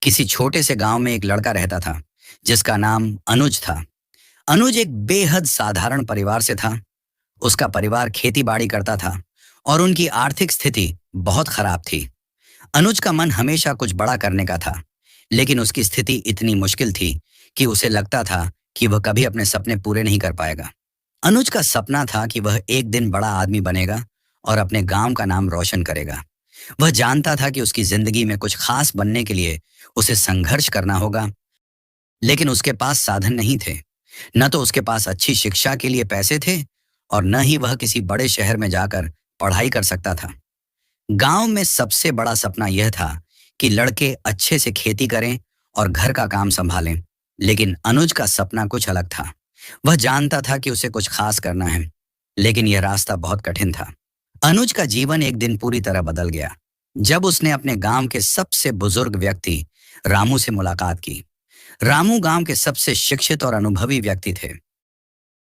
किसी छोटे से गांव में एक लड़का रहता था जिसका नाम अनुज था। अनुज एक बेहद साधारण परिवार से था। उसका परिवार खेती बाड़ी करता था और उनकी आर्थिक स्थिति बहुत खराब थी। अनुज का मन हमेशा कुछ बड़ा करने का था, लेकिन उसकी स्थिति इतनी मुश्किल थी कि उसे लगता था कि वह कभी अपने सपने पूरे नहीं कर पाएगा। अनुज का सपना था कि वह एक दिन बड़ा आदमी बनेगा और अपने गांव का नाम रोशन करेगा। वह जानता था कि उसकी जिंदगी में कुछ खास बनने के लिए उसे संघर्ष करना होगा, लेकिन उसके पास साधन नहीं थे। न तो उसके पास अच्छी शिक्षा के लिए पैसे थे और न ही वह किसी बड़े शहर में जाकर पढ़ाई कर सकता था। गांव में सबसे बड़ा सपना यह था कि लड़के अच्छे से खेती करें और घर का काम संभालें, लेकिन अनुज का सपना कुछ अलग था। वह जानता था कि उसे कुछ खास करना है, लेकिन यह रास्ता बहुत कठिन था। अनुज का जीवन एक दिन पूरी तरह बदल गया जब उसने अपने गांव के सबसे बुजुर्ग व्यक्ति रामू से मुलाकात की। रामू गांव के सबसे शिक्षित और अनुभवी व्यक्ति थे।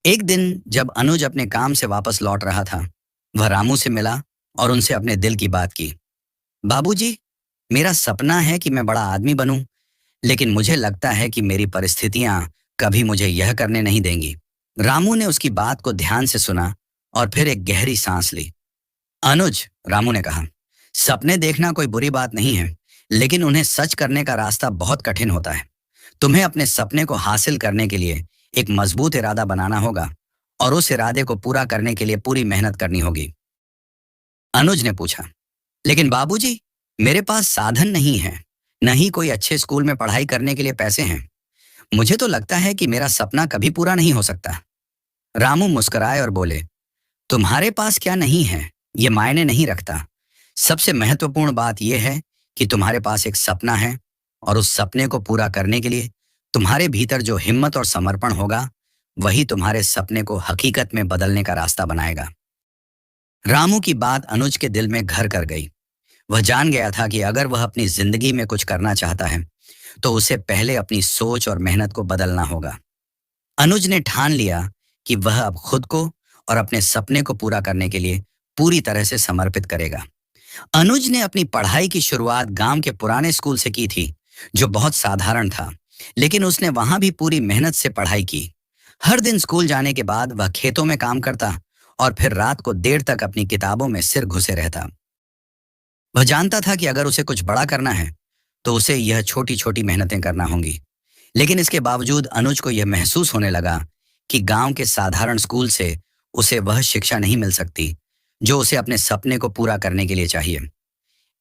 एक दिन जब अनुज अपने काम से वापस लौट रहा था, वह रामू से मिला और उनसे अपने दिल की बात की। बाबूजी, मेरा सपना है कि मैं बड़ा आदमी बनूं, लेकिन मुझे लगता है कि मेरी परिस्थितियां कभी मुझे यह करने नहीं देंगी। रामू ने उसकी बात को ध्यान से सुना और फिर एक गहरी सांस ली। अनुज, रामू ने कहा, सपने देखना कोई बुरी बात नहीं है, लेकिन उन्हें सच करने का रास्ता बहुत कठिन होता है। तुम्हें अपने सपने को हासिल करने के लिए एक मजबूत इरादा बनाना होगा और उस इरादे को पूरा करने के लिए पूरी मेहनत करनी होगी। अनुज ने पूछा, लेकिन बाबूजी, मेरे पास साधन नहीं है, न ही कोई अच्छे स्कूल में पढ़ाई करने के लिए पैसे हैं। मुझे तो लगता है कि मेरा सपना कभी पूरा नहीं हो सकता। रामू मुस्कुराए और बोले, तुम्हारे पास क्या नहीं है ये मायने नहीं रखता। सबसे महत्वपूर्ण बात यह है कि तुम्हारे पास एक सपना है और उस सपने को पूरा करने के लिए तुम्हारे भीतर जो हिम्मत और समर्पण होगा, वही तुम्हारे सपने को हकीकत में बदलने का रास्ता बनाएगा। रामू की बात अनुज के दिल में घर कर गई। वह जान गया था कि अगर वह अपनी जिंदगी में कुछ करना चाहता है तो उसे पहले अपनी सोच और मेहनत को बदलना होगा। अनुज ने ठान लिया कि वह अब खुद को और अपने सपने को पूरा करने के लिए पूरी तरह से समर्पित करेगा। अनुज ने अपनी पढ़ाई की शुरुआत गांव के पुराने स्कूल से की थी, जो बहुत साधारण था, लेकिन उसने वहां भी पूरी मेहनत से पढ़ाई की। हर दिन स्कूल जाने के बाद वह खेतों में काम करता और फिर रात को देर तक अपनी किताबों में सिर घुसे रहता। वह जानता था कि अगर उसे कुछ बड़ा करना है तो उसे यह छोटी छोटी मेहनतें करना होंगी, लेकिन इसके बावजूद अनुज को यह महसूस होने लगा कि गांव के साधारण स्कूल से उसे वह शिक्षा नहीं मिल सकती जो उसे अपने सपने को पूरा करने के लिए चाहिए।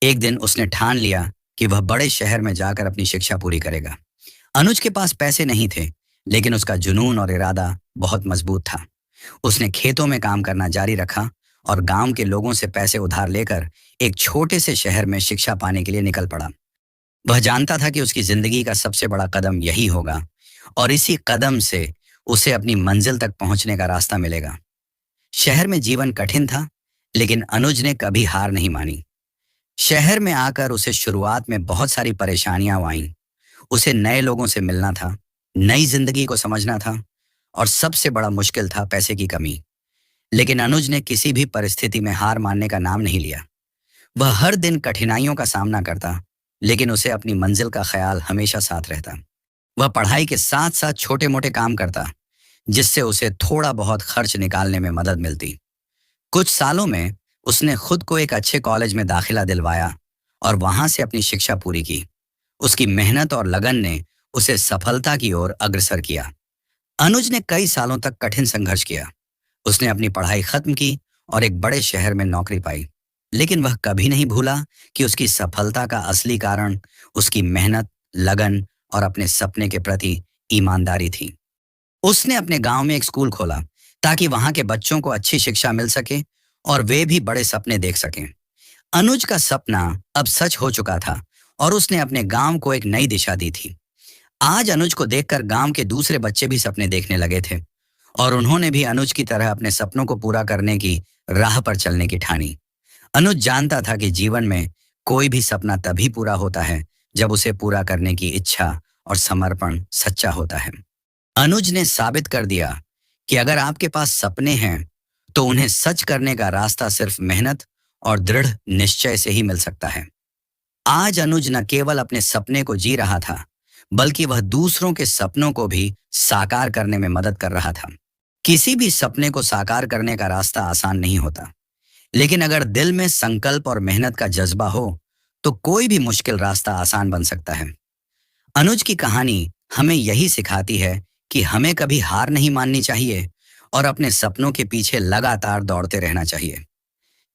एक दिन उसने ठान लिया कि वह बड़े शहर में जाकर अपनी शिक्षा पूरी करेगा। अनुज के पास पैसे नहीं थे, लेकिन उसका जुनून और इरादा बहुत मजबूत था। उसने खेतों में काम करना जारी रखा और गांव के लोगों से पैसे उधार लेकर एक छोटे से शहर में शिक्षा पाने के लिए निकल पड़ा। वह जानता था कि उसकी जिंदगी का सबसे बड़ा कदम यही होगा और इसी कदम से उसे अपनी मंजिल तक पहुंचने का रास्ता मिलेगा। शहर में जीवन कठिन था, लेकिन अनुज ने कभी हार नहीं मानी। शहर में आकर उसे शुरुआत में बहुत सारी परेशानियां आईं। उसे नए लोगों से मिलना था, नई जिंदगी को समझना था और सबसे बड़ा मुश्किल था पैसे की कमी। लेकिन अनुज ने किसी भी परिस्थिति में हार मानने का नाम नहीं लिया। वह हर दिन कठिनाइयों का सामना करता, लेकिन उसे अपनी मंजिल का ख्याल हमेशा साथ रहता। वह पढ़ाई के साथ साथ छोटे मोटे काम करता, जिससे उसे थोड़ा बहुत खर्च निकालने में मदद मिलती। कुछ सालों में उसने खुद को एक अच्छे कॉलेज में दाखिला दिलवाया और वहां से अपनी शिक्षा पूरी की। उसकी मेहनत और लगन ने उसे सफलता की ओर अग्रसर किया। अनुज ने कई सालों तक कठिन संघर्ष किया। उसने अपनी पढ़ाई खत्म की और एक बड़े शहर में नौकरी पाई, लेकिन वह कभी नहीं भूला कि उसकी सफलता का असली कारण उसकी मेहनत, लगन और अपने सपने के प्रति ईमानदारी थी। उसने अपने गांव में एक स्कूल खोला ताकि वहां के बच्चों को अच्छी शिक्षा मिल सके और वे भी बड़े सपने देख सकें। अनुज का सपना अब सच हो चुका था और उसने अपने गांव को एक नई दिशा दी थी। आज अनुज को देखकर गांव के दूसरे बच्चे भी सपने देखने लगे थे और उन्होंने भी अनुज की तरह अपने सपनों को पूरा करने की राह पर चलने की ठानी। अनुज जानता था कि जीवन में कोई भी सपना तभी पूरा होता है जब उसे पूरा करने की इच्छा और समर्पण सच्चा होता है। अनुज ने साबित कर दिया कि अगर आपके पास सपने हैं तो उन्हें सच करने का रास्ता सिर्फ मेहनत और दृढ़ निश्चय से ही मिल सकता है। आज अनुज न केवल अपने सपने को जी रहा था, बल्कि वह दूसरों के सपनों को भी साकार करने में मदद कर रहा था। किसी भी सपने को साकार करने का रास्ता आसान नहीं होता, लेकिन अगर दिल में संकल्प और मेहनत का जज्बा हो, तो कोई भी मुश्किल रास्ता आसान बन सकता है। अनुज की कहानी हमें यही सिखाती है कि हमें कभी हार नहीं माननी चाहिए और अपने सपनों के पीछे लगातार दौड़ते रहना चाहिए।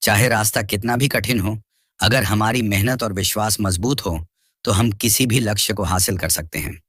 चाहे रास्ता कितना भी कठिन हो, अगर हमारी मेहनत और विश्वास मजबूत हो, तो हम किसी भी लक्ष्य को हासिल कर सकते हैं।